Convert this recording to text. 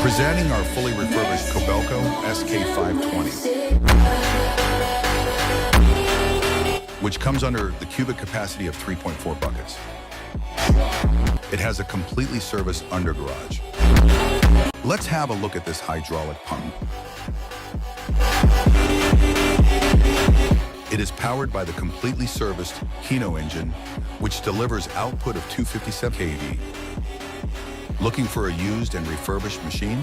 Presenting our fully refurbished Kobelco SK520, which comes under the cubic capacity of 3.4 buckets. It has a completely serviced undergarage. Let's have a look at this hydraulic pump. It is powered by the completely serviced Hino engine, which delivers output of 257 kV. Looking for a used and refurbished machine?